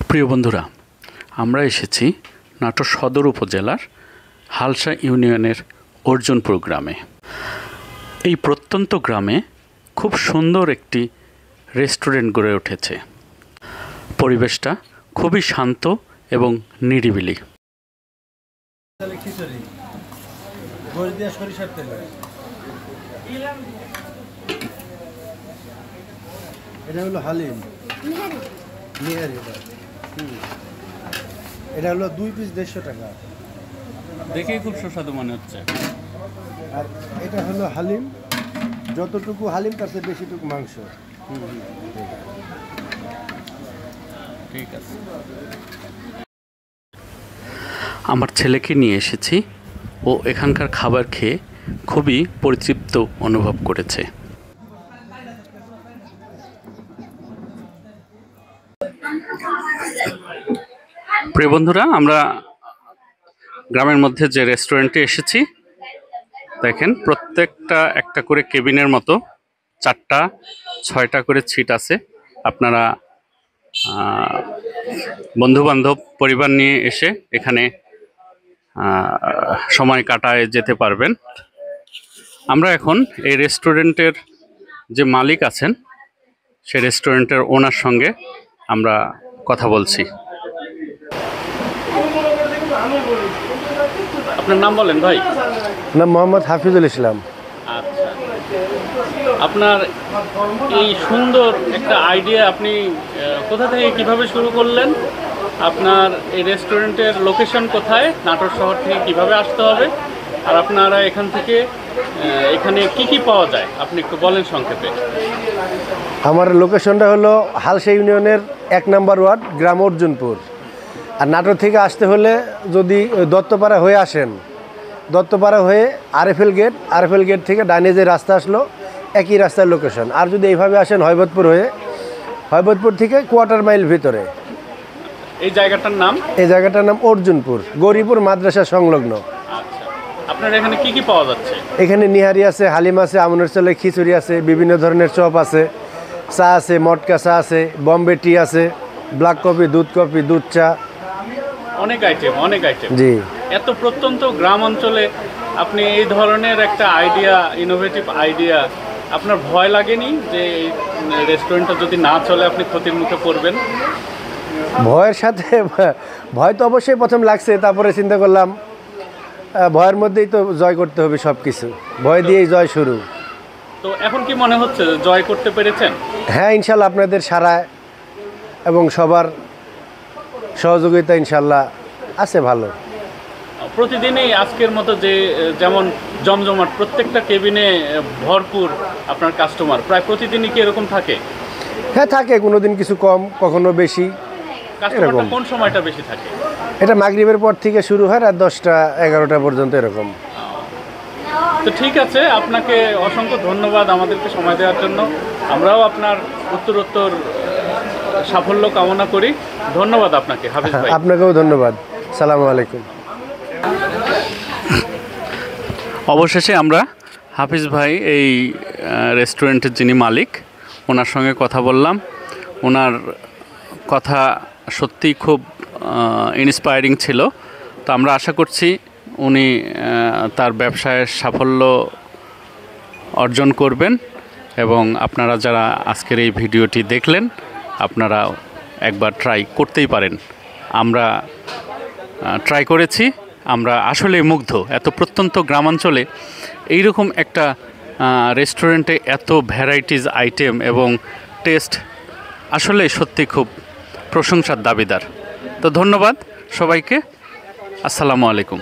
প্রিয় বন্ধুরা, আমরা এসেছি নাটোর সদর উপজেলার হালসা ইউনিয়নের অর্জুনপুর গ্রামে। এই প্রত্যন্ত গ্রামে খুব সুন্দর একটি রেস্টুরেন্ট গড়ে উঠেছে। পরিবেশটা খুবই শান্ত এবং নিরিবিলি। এটা হলো হালিম নিহারি, এটা হলো 2 পিস 150 টাকা। দেখেই খুব সুস্বাদু মনে হচ্ছে। আর এটা হলো হালিম, যতটুকু হালিম তার চেয়ে বেশিটুকু মাংস। ঠিক আছে। আমার ছেলেকে নিয়ে এসেছি, ও এখানকার খাবার খেয়ে খুবই পরিতৃপ্ত অনুভব করেছে। প্রিয় বন্ধুরা, আমরা গ্রামের মধ্যে যে রেস্টুরেন্টে এসেছি, দেখেন প্রত্যেকটা একটা করে কেবিনের মতো 4টা 6টা করে সিট আছে। আপনারা বন্ধুবান্ধব পরিবার নিয়ে এসে এখানে সময় কাটায় যেতে পারবেন। আমরা এখন এই রেস্টুরেন্টের যে মালিক আছেন, সেই রেস্টুরেন্টের ওনার সঙ্গে আমরা কথা বলছি। আপনার নাম বলেন ভাই। নাম মোহাম্মদ হাফিজুল ইসলাম। আচ্ছা, আপনার এই সুন্দর একটা আইডিয়া আপনি কোথা থেকে কিভাবে শুরু করলেন? আপনার এই রেস্টুরেন্টের লোকেশন কোথায়? নাটোর শহর থেকে কিভাবে আসতে হবে? আর আপনারা এখান থেকে এখানে কি কি পাওয়া যায় আপনি একটু বলেন সংক্ষেপে। আমার লোকেশনটা হলো হালসা ইউনিয়নের 1 নম্বর ওয়ার্ড, গ্রাম অর্জুনপুর। আর নাটোর থেকে আসতে হলে যদি দত্তপাড়া হয়ে আসেন, দত্তপাড়া হয়ে আরএফএল গেট থেকে ডাইনে যে রাস্তা আসলো, একই রাস্তার লোকেশন। আর যদি এইভাবে আসেন হয়বতপুর হয়ে, হয়বতপুর থেকে কোয়ার্টার মাইল ভিতরে। এই জায়গাটার নাম? এই জায়গাটার নাম অর্জুনপুর, গৌরীপুর মাদ্রাসা সংলগ্ন। আচ্ছা, আপনার এখানে কি কি পাওয়া যাচ্ছে? এখানে নিহারি আছে, হালিম আছে, আমনের চালের খিচুড়ি আছে, বিভিন্ন ধরনের চপ আছে, চা আছে, মটকা চা আছে, বম্বে টি আছে, ব্ল্যাক কফি, দুধ চা, অনেক আইটেম। জি। এত প্রত্যন্ত গ্রাম অঞ্চলে আপনি এই ধরনের একটা ইনোভেটিভ আইডিয়া, আপনার ভয় লাগেনি যে রেস্টুরেন্টটা যদি না চলে আপনি ক্ষতির মুখে পড়বেন? ভয়ের সাথে ভয় তো অবশ্যই প্রথম লাগছে, তারপরে চিন্তা করলাম ভয়ের মধ্যেই তো জয় করতে হবে সব কিছু, ভয় দিয়েই জয় শুরু। তো এখন কি মনে হচ্ছে জয় করতে পেরেছেন? হ্যাঁ, ইনশাল্লাহ আপনাদের সারায় এবং সবার সহযোগিতা ইনশাল্লাহ আছে ভালো। প্রতিদিনই আজকের মতো যেমন জমজমাট, প্রত্যেকটা কেবিনে ভরপুর আপনার কাস্টমার, প্রায় প্রতিদিনই কি এরকম থাকে? হ্যাঁ থাকে, কোনো দিন কিছু কম, কখনো বেশি। কাস্টমারটা কোন সময়টা বেশি থাকে? এটা মাগরিবের পর থেকে শুরু হয় আর 10টা 11টা পর্যন্ত এরকম। তো ঠিক আছে, আপনাকে অসংখ্য ধন্যবাদ আমাদেরকে সময় দেওয়ার জন্য। আমরাও আপনার উত্তরোত্তর সাফল্য কামনা করি। ধন্যবাদ আপনাকে হাফিজ ভাই। আপনাকেও ধন্যবাদ। সালামু আলাইকুম। অবশেষে আমরা হাফিজ ভাই, এই রেস্টুরেন্টের যিনি মালিক, ওনার সঙ্গে কথা বললাম। ওনার কথা সত্যিই খুব ইন্সপায়ারিং ছিল। তো আমরা আশা করছি উনি তার ব্যবসায় সাফল্য অর্জন করবেন। এবং আপনারা যারা আজকের এই ভিডিওটি দেখলেন, আপনারা একবার ট্রাই করতেই পারেন। আমরা ট্রাই করেছি, আমরা আসলে মুগ্ধ। এত প্রত্যন্ত গ্রামাঞ্চলে এইরকম একটা রেস্টুরেন্টে এত ভ্যারাইটিস আইটেম এবং টেস্ট আসলে সত্যি খুব প্রশংসার দাবিদার। তো ধন্যবাদ সবাইকে। আসসালামু আলাইকুম।